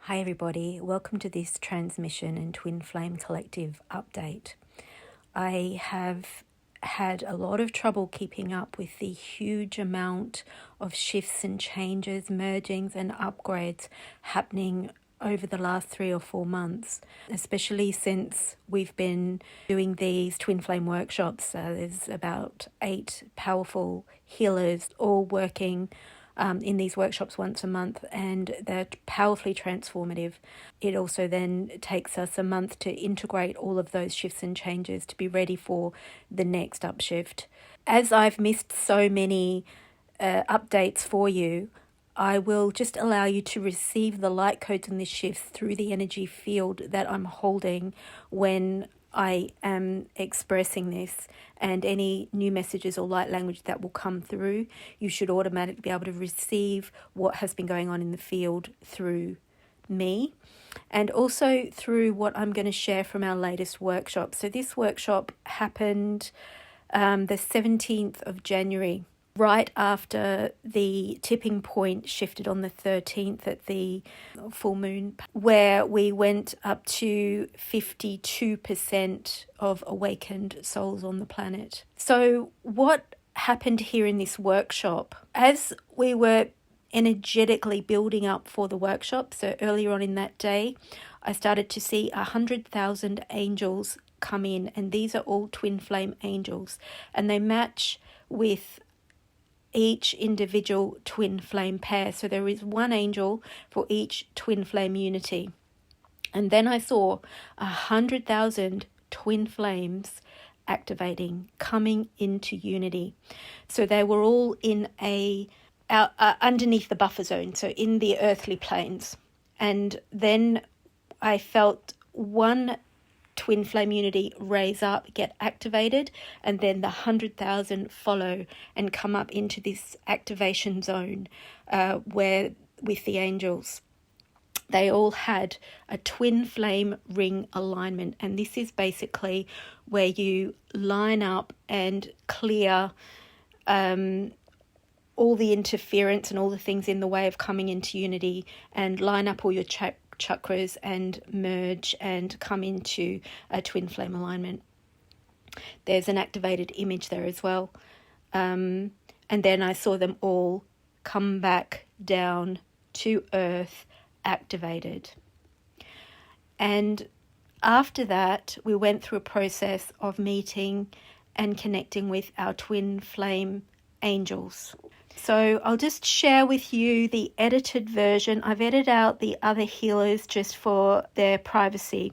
Hi everybody, welcome to this transmission and Twin Flame Collective update. I have had a lot of trouble keeping up with the huge amount of shifts and changes, mergings and upgrades happening over the last 3 or 4 months, especially since we've been doing these Twin Flame workshops. There's about 8 powerful healers all working in these workshops once a month, and they're powerfully transformative. It also then takes us a month to integrate all of those shifts and changes to be ready for the next upshift. As I've missed so many updates for you, I will just allow you to receive the light codes and the shifts through the energy field that I'm holding when I am expressing this, and any new messages or light language that will come through, you should automatically be able to receive what has been going on in the field through me, and also through what I'm going to share from our latest workshop. So this workshop happened the 17th of January, right after the tipping point shifted on the 13th at the full moon, where we went up to 52% of awakened souls on the planet. So what happened here in this workshop, as we were energetically building up for the workshop, so earlier on in that day, I started to see 100,000 angels come in, and these are all twin flame angels, and they match with each individual twin flame pair. So there is one angel for each twin flame unity. And then I saw 100,000 twin flames activating, coming into unity. So they were all in underneath the buffer zone, so in the earthly planes. And then I felt one twin flame unity raise up, get activated, and then the 100,000 follow and come up into this activation zone where with the angels. They all had a twin flame ring alignment, and this is basically where you line up and clear all the interference and all the things in the way of coming into unity, and line up all your chakras and merge and come into a twin flame alignment. There's an activated image there as well. And then I saw them all come back down to earth, activated. And after that, we went through a process of meeting and connecting with our twin flame angels. So I'll just share with you the edited version. I've edited out the other healers just for their privacy,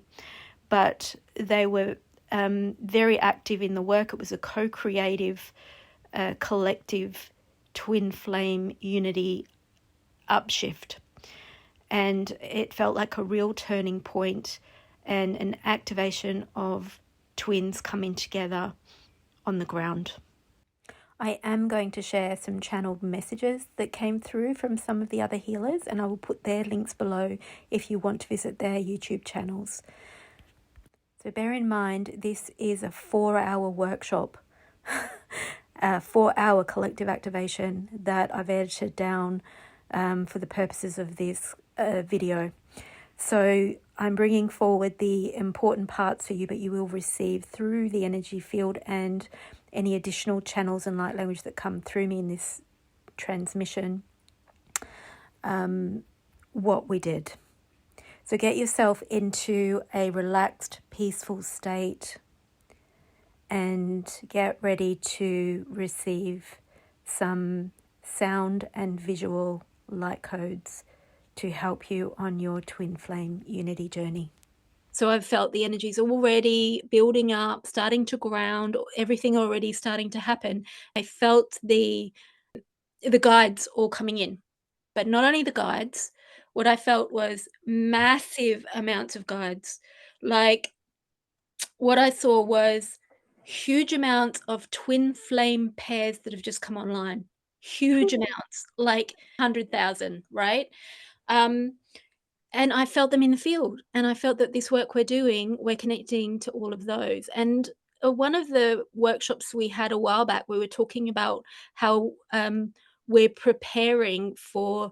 but they were very active in the work. It was a co-creative, collective twin flame unity upshift. And it felt like a real turning point and an activation of twins coming together on the ground. I am going to share some channeled messages that came through from some of the other healers, and I will put their links below if you want to visit their YouTube channels. So bear in mind, this is a 4-hour workshop, a 4-hour collective activation that I've edited down for the purposes of this video. So I'm bringing forward the important parts for you, but you will receive through the energy field and any additional channels and light language that come through me in this transmission, what we did. So get yourself into a relaxed, peaceful state and get ready to receive some sound and visual light codes to help you on your twin flame unity journey. So I've felt the energies already building up, starting to ground, everything already starting to happen. I felt the guides all coming in, but not only the guides. What I felt was massive amounts of guides. Like, what I saw was huge amounts of twin flame pairs that have just come online. Huge amounts, like 100,000, right? And I felt them in the field, and I felt that this work we're doing, we're connecting to all of those. And one of the workshops we had a while back, we were talking about how we're preparing for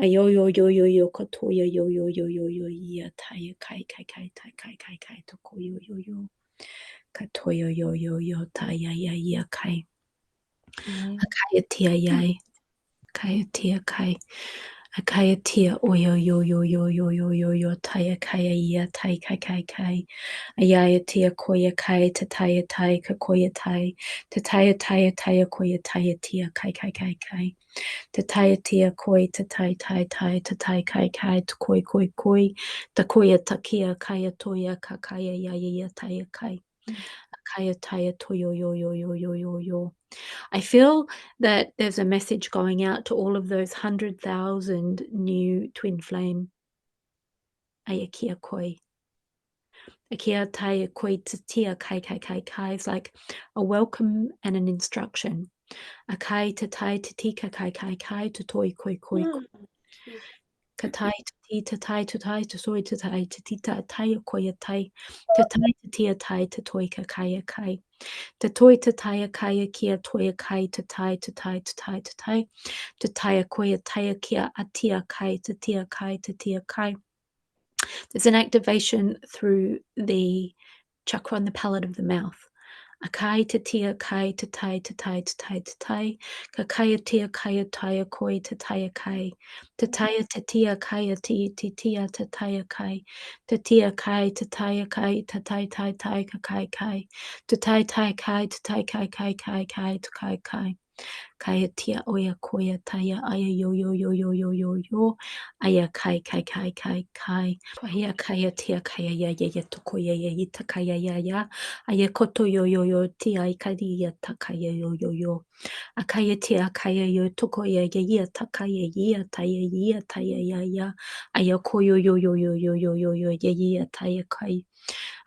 Ayo yo yo yo yo kotoya yo yo yo yo yo ya taya kai kai kai tai kai kai kai toko yo yo yo katoyo yo yo yo taya ya ya kai akaya tia yai kaya tia kai akaya tia oyo yo yo yo yo yo yo yo taya kaya ya tai kai kai kai ayaya tia koya kai tataya tai kakoya tai tataya taya taya koya taya tia kai kai kai kai tataya tia koi tatai tai tai tatai kai kai koi koi koi takoya takia kaya toya kakaya ya ya ya taya kai akaya taya toyo yo yo yo yo yo yo. I feel that there's a message going out to all of those 100,000 new twin flame ayakia koi. Akia tai koi tatia kai kai kai kai is like a welcome and an instruction. Akai tatai tatika kai kai kai tatoi koi koi koi. Katai tati tatai tatai tasoi tatai tatita tai koia tai. Tatai tatia tai tatoi kakaya kai. Tatoi tataya kaya kia toia kai tatai tatai tatai tatai. Tataya koia taia kia atia kai tatia kai tatia kai. There's an activation through the chakra on the palate of the mouth. Akai tatia kai tatai tatai tatai tatai. Kakaya tia kaya taya koi tataya kai. Tataya tatia kaya titia tataya kai. Tatia kai tataya kai tatai tai tai kakai kai. Tatai tai kai tatai kai kai kai kai takai kai. Kaya tia oya koya taya aya yo yo yo yo yo yo yo aya kai kai kai kai kai aya kaya tia kaya ya ya ya toko ya ya ita kaya ya ya aya koto yo yo yo tia ikari ya takaya yo yo yo akaya tia kaya yo toko ya ya ya takaya ya taya ya taya ya ya aya ko yo yo yo yo yo yo yo yo ya ya taya kai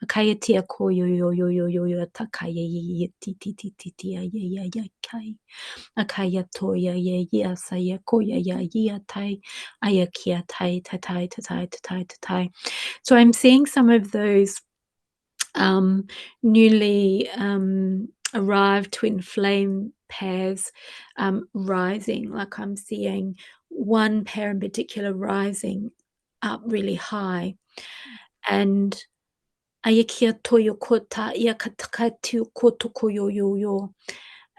akaya tia ko yo yo yo yo yo yo takaya ya ya ti ti ti ti ti ya ya ya kai akaya toya ya ya saya koya ya ya tai ayakia tai tai tai tai tai tai. So I'm seeing some of those newly arrived twin flame pairs rising. Like I'm seeing one pair in particular rising up really high, and ayakia toyo kota yakatakatiu kotoko yo yo yo.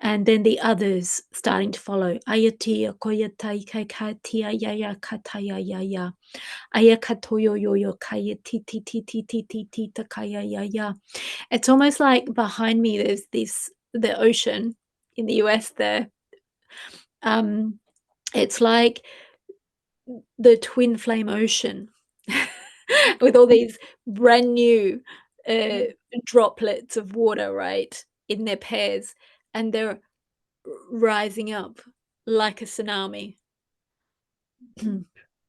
And then the others starting to follow. Ayatia koyatai kaikatia yaya kataya yaya. Ayakatoyo yo yo kaya ti ti ti ti ti ti ti takaya yaya. It's almost like behind me there's the ocean in the US there. It's like the twin flame ocean with all these brand new droplets of water, right, in their pairs, and they're rising up like a tsunami.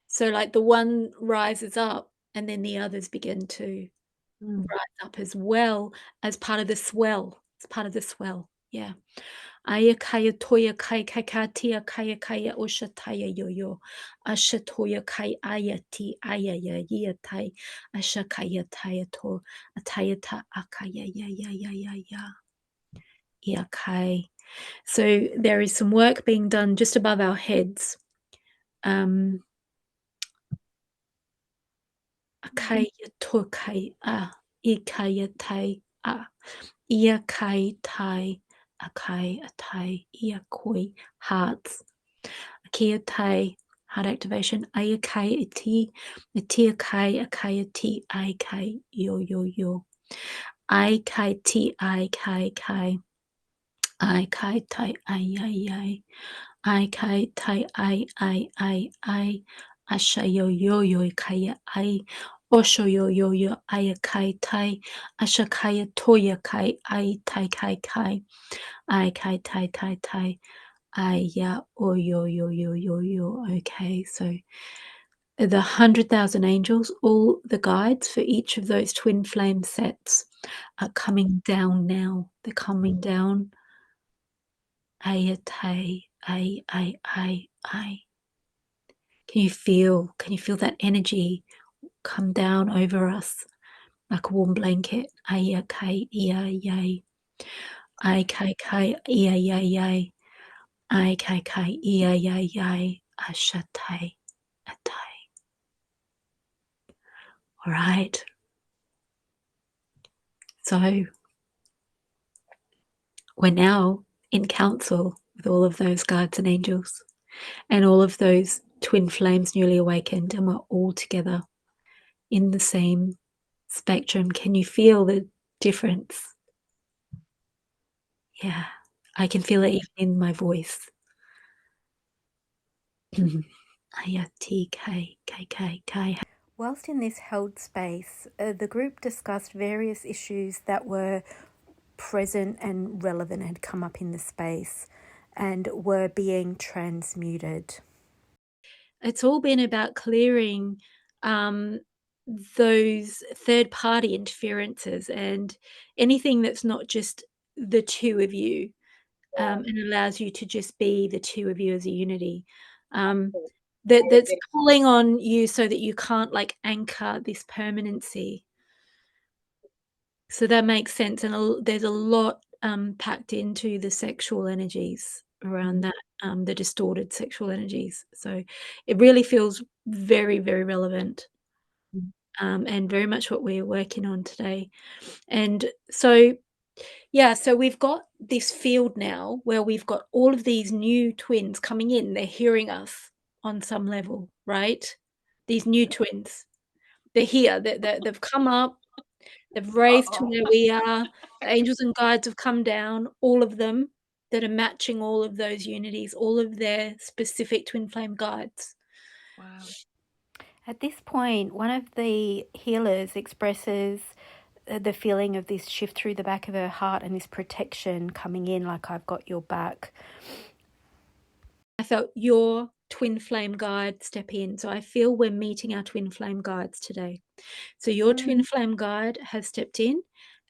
So, like, the one rises up, and then the others begin to rise up as well as part of the swell. It's part of the swell, yeah. Aya kaya toya kai kai katia kaya kaya osha taya yo yo. Asha toya kai aya ti aya ya ya tai. Asha kaya taya to ataya ta akaya ya ya ya ya ya. Ya kai. So there is some work being done just above our heads. Akaya tokai a ikaya tai a ia kai tai akai atai ia koi hearts. Akia tai heart activation aya kai iti atia kai akaya ti ai kai yo yo yo. I kai ti I kai kai. I kai tai ai ai ai. I kai tai I asha yo yo yo kaya I osho yo yo yo aya kai tai asha kaya toya kai I tai kai kai I kai tai tai tai I ya o yo yo yo yo yo. Okay, so the 100,000 angels, all the guides for each of those twin flame sets are coming down now. They're coming down. Ayatai, I. Can you feel that energy come down over us like a warm blanket? Ayakai, ia, yay. I kai kai, ia, yay, yay. I kai kai, ia, yay, yay. Ashatai. All right. So we're now in council with all of those guards and angels and all of those twin flames newly awakened, and we're all together in the same spectrum. Can you feel the difference? Yeah, I can feel it even in my voice. Whilst in this held space, the group discussed various issues that were present and relevant, had come up in the space and were being transmuted. It's all been about clearing those third-party interferences and anything that's not just the two of you, and allows you to just be the two of you as a unity. That's pulling on you so that you can't, like, anchor this permanency. So that makes sense, and there's a lot, packed into the sexual energies around that, the distorted sexual energies. So it really feels very, very relevant, and very much what we're working on today. And so, yeah, so we've got this field now where we've got all of these new twins coming in. They're hearing us on some level, right? These new twins. They're here. They've come up. They've raised to where we are. The angels and guides have come down, all of them that are matching all of those unities, all of their specific twin flame guides. Wow. At this point, one of the healers expresses the feeling of this shift through the back of her heart and this protection coming in, like, I've got your back. I felt your twin flame guide step in. So I feel we're meeting our twin flame guides today. So your twin flame guide has stepped in,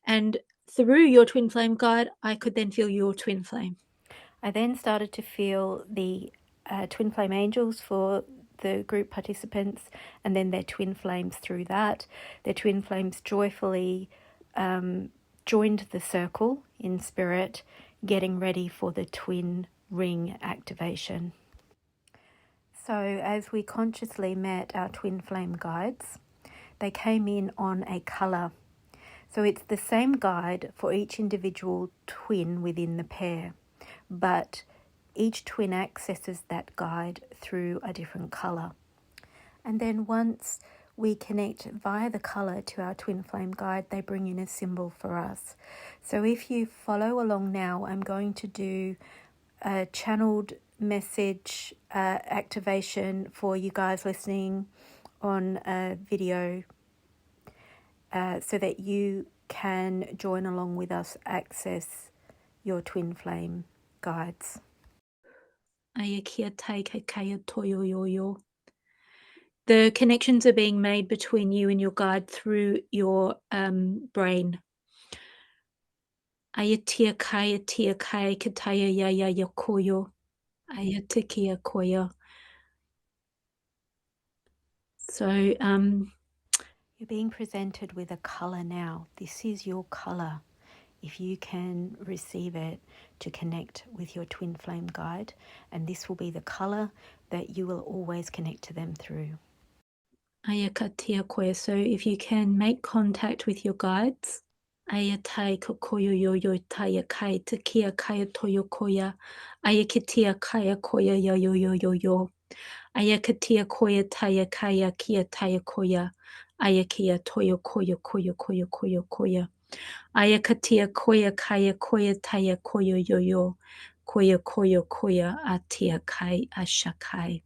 and through your twin flame guide, I could then feel your twin flame. I then started to feel the twin flame angels for the group participants, and then their twin flames through that. Their twin flames joyfully joined the circle in spirit, getting ready for the twin ring activation. So as we consciously met our twin flame guides, they came in on a colour. So it's the same guide for each individual twin within the pair, but each twin accesses that guide through a different colour. And then once we connect via the colour to our twin flame guide, they bring in a symbol for us. So if you follow along now, I'm going to do a channeled message activation for you guys listening on a video, so that you can join along with us, access your twin flame guides. The connections are being made between you and your guide through your brain. Ayatia kaya tia kai kataya ya ya ya koyo. Ayatikia koyo. So You're being presented with a colour now. This is your colour. If you can receive it, to connect with your twin flame guide, and this will be the colour that you will always connect to them through. ayakatia koyo. So if you can make contact with your guides. Ayatai koyo yo yo taya kai takia kaya toyo koya. Ayakitia kaya koya yo yo yo yo yo. Ayakatia koya taya kaya kia taya koya. Ayakia toyo koyo koyo koyo koyo koya. Ayakatia koya kaya koya taya koyo yo yo. Koya koyo koya atia kai ashakai.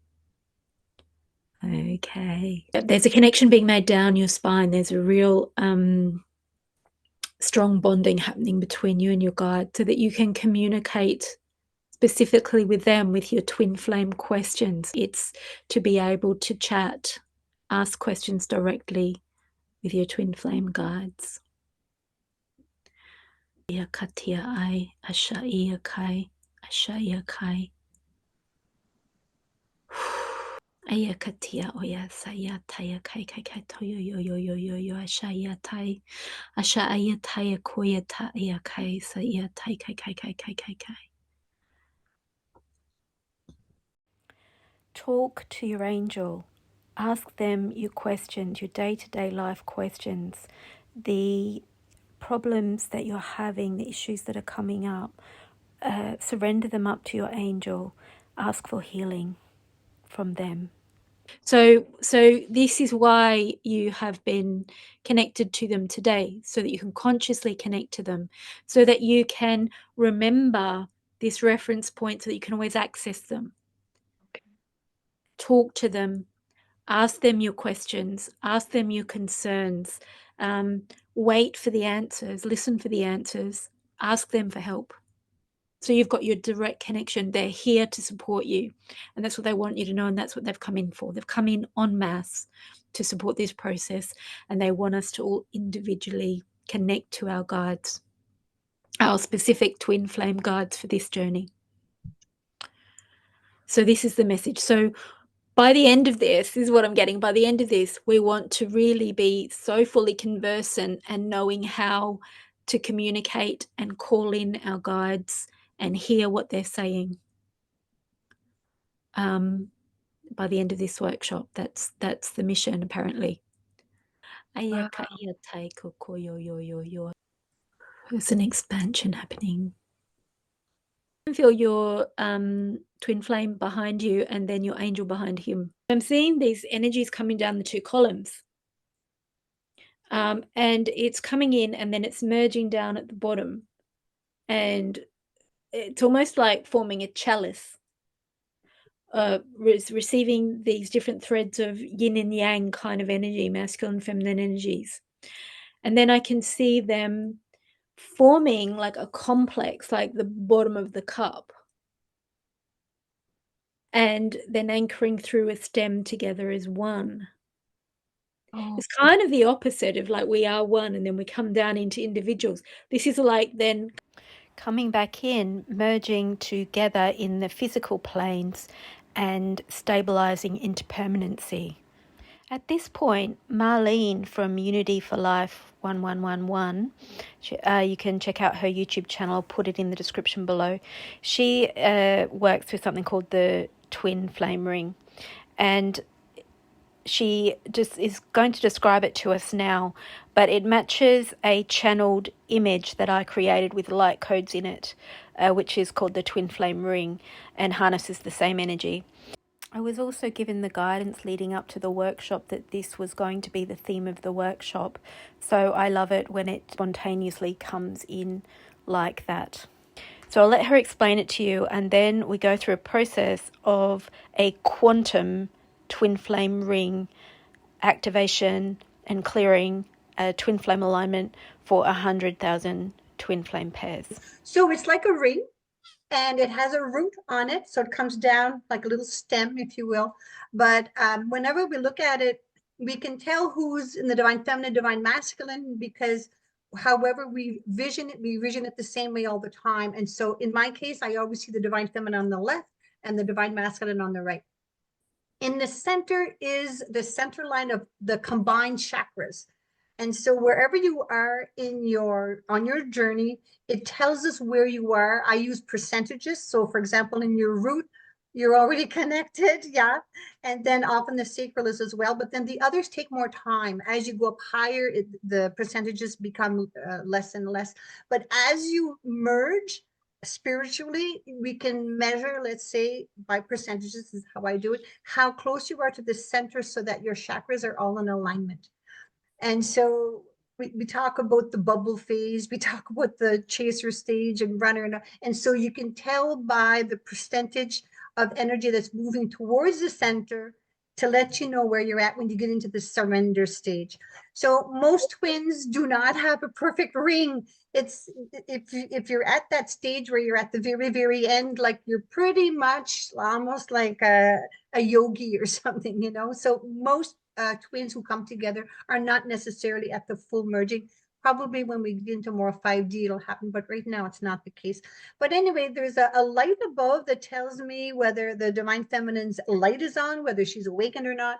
Okay. There's a connection being made down your spine. There's a real strong bonding happening between you and your guide so that you can communicate specifically with them with your twin flame questions. It's to be able to chat, ask questions directly with your twin flame guides. Katia ai asha ia kai asha ia kai. Aya katia oya saya taya kai kai kai toyo yo yo yo yo yo asha ia tai asha aya taya koya ta ia kai sa ia tai kai kai kai kai kai kai. Talk to your angel. Ask them your questions, your day-to-day life questions, the problems that you're having, the issues that are coming up. Surrender them up to your angel. Ask for healing from them. So this is why you have been connected to them today, so that you can consciously connect to them, so that you can remember this reference point, so that you can always access them. Okay. Talk to them, ask them your questions, ask them your concerns, wait for the answers, listen for the answers, ask them for help. So you've got your direct connection. They're here to support you. And that's what they want you to know. And that's what they've come in for. They've come in en masse to support this process. And they want us to all individually connect to our guides, our specific twin flame guides for this journey. So this is the message. So by the end of this is what I'm getting. By the end of this, we want to really be so fully conversant and knowing how to communicate and call in our guides and hear what they're saying. By the end of this workshop, that's the mission, apparently. There's an expansion happening. Feel your twin flame behind you and then your angel behind him. I'm seeing these energies coming down the two columns. And it's coming in and then it's merging down at the bottom. And it's almost like forming a chalice, receiving these different threads of yin and yang kind of energy, masculine and feminine energies. And then I can see them forming like a complex, like the bottom of the cup. And then anchoring through a stem together as one. Oh. It's kind of the opposite of like we are one and then we come down into individuals. This is like then coming back in, merging together in the physical planes and stabilizing into permanency. At this point, Marlene from Unity for Life 1111, you can check out her YouTube channel, I'll put it in the description below. She works with something called the Twin Flame Ring, and she just is going to describe it to us now, but it matches a channeled image that I created with light codes in it, which is called the Twin Flame Ring, and harnesses the same energy. I was also given the guidance leading up to the workshop that this was going to be the theme of the workshop, so I love it when it spontaneously comes in like that. So I'll let her explain it to you, and then we go through a process of a quantum twin flame ring activation and clearing, a twin flame alignment for 100,000 twin flame pairs. So it's like a ring, and it has a root on it, so it comes down like a little stem, if you will. But whenever we look at it, we can tell who's in the divine feminine, divine masculine, because however we vision it the same way all the time. And so in my case, I always see the divine feminine on the left and the divine masculine on the right. In the center is the center line of the combined chakras. And so wherever you are on your journey, it tells us where you are. I use percentages. So for example, in your root, you're already connected, yeah. And then often the sacral is as well, but then the others take more time. As you go up higher, the percentages become less and less. But as you merge spiritually, we can measure, let's say by percentages is how I do it, how close you are to the center so that your chakras are all in alignment. And so we talk about the bubble phase, we talk about the chaser stage and runner. And so you can tell by the percentage of energy that's moving towards the center to let you know where you're at when you get into the surrender stage. So most twins do not have a perfect ring. It's if you're at that stage where you're at the very, very end, like you're pretty much almost like a yogi or something, you know. So most twins who come together are not necessarily at the full merging. Probably when we get into more 5D, it'll happen, but right now it's not the case. But anyway, there's a light above that tells me whether the divine feminine's light is on, whether she's awakened or not.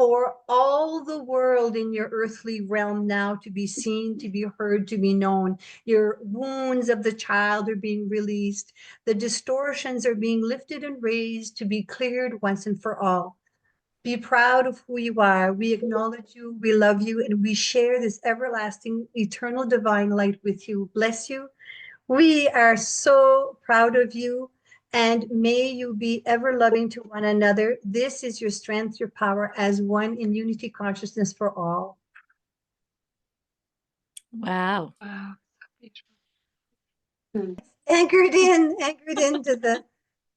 for all the world in your earthly realm now to be seen, to be heard, to be known. Your wounds of the child are being released. The distortions are being lifted and raised to be cleared once and for all. Be proud of who you are. We acknowledge you, we love you, and we share this everlasting, eternal, divine light with you. Bless you. We are so proud of you, and may you be ever loving to one another. This is your strength, your power as one in unity consciousness for all. Wow. Wow. Anchored into the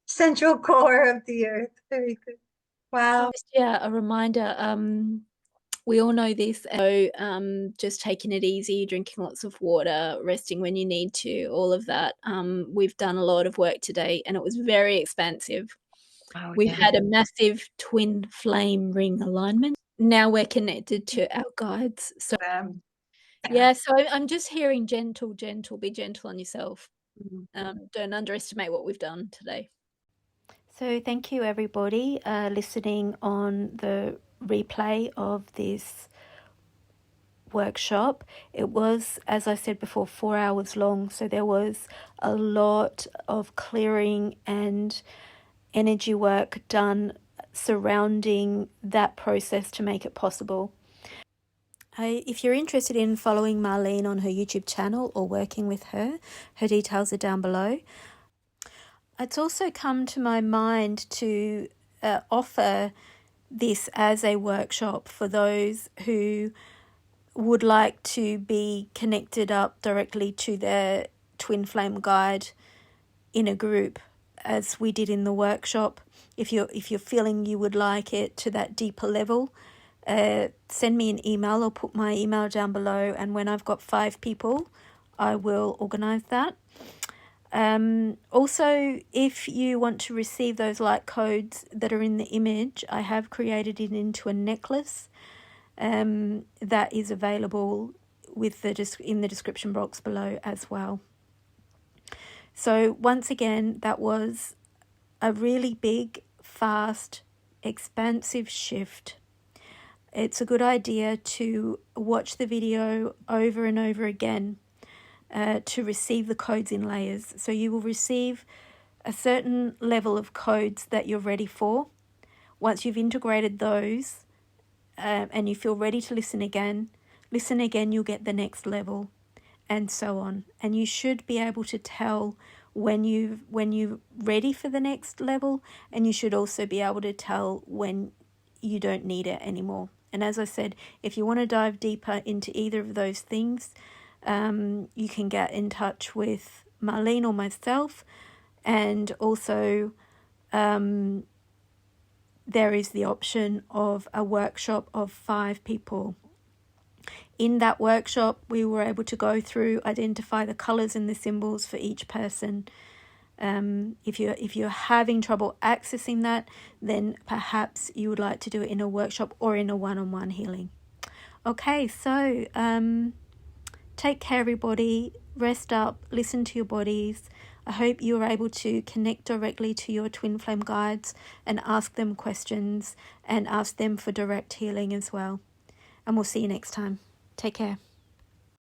central core of the earth. Very good. Wow. Yeah, a reminder. We all know this. So, just taking it easy, drinking lots of water, resting when you need to, all of that. We've done a lot of work today, and it was very expansive. Wow, We've yeah. had a massive twin flame ring alignment. Now we're connected to our guides. So yeah, so I'm just hearing gentle, be gentle on yourself. Don't underestimate what we've done today. So thank you everybody listening on the replay of this workshop. It was, as I said before, 4 hours long, so there was a lot of clearing and energy work done surrounding that process to make it possible. If you're interested in following Marlene on her YouTube channel or working with her, her details are down below. It's also come to my mind to offer this as a workshop for those who would like to be connected up directly to their twin flame guide in a group, as we did in the workshop. If you're feeling you would like it to that deeper level, send me an email or put my email down below, and when I've got 5 people, I will organize that. Also, if you want to receive those light codes that are in the image, I have created it into a necklace that is available with in the description box below as well. So once again, that was a really big, fast, expansive shift. It's a good idea to watch the video over and over again to receive the codes in layers. So you will receive a certain level of codes that you're ready for. Once you've integrated those and you feel ready to listen again, you'll get the next level, and so on. And you should be able to tell when you're ready for the next level, and you should also be able to tell when you don't need it anymore. And as I said, if you want to dive deeper into either of those things, you can get in touch with Marlene or myself. And also there is the option of a workshop of 5 people. In that workshop, we were able to go through, identify the colors and the symbols for each person. If you're having trouble accessing that, then perhaps you would like to do it in a workshop or in a one-on-one healing. Okay, so take care, everybody. Rest up, listen to your bodies. I hope you are able to connect directly to your twin flame guides and ask them questions and ask them for direct healing as well. And we'll see you next time. Take care.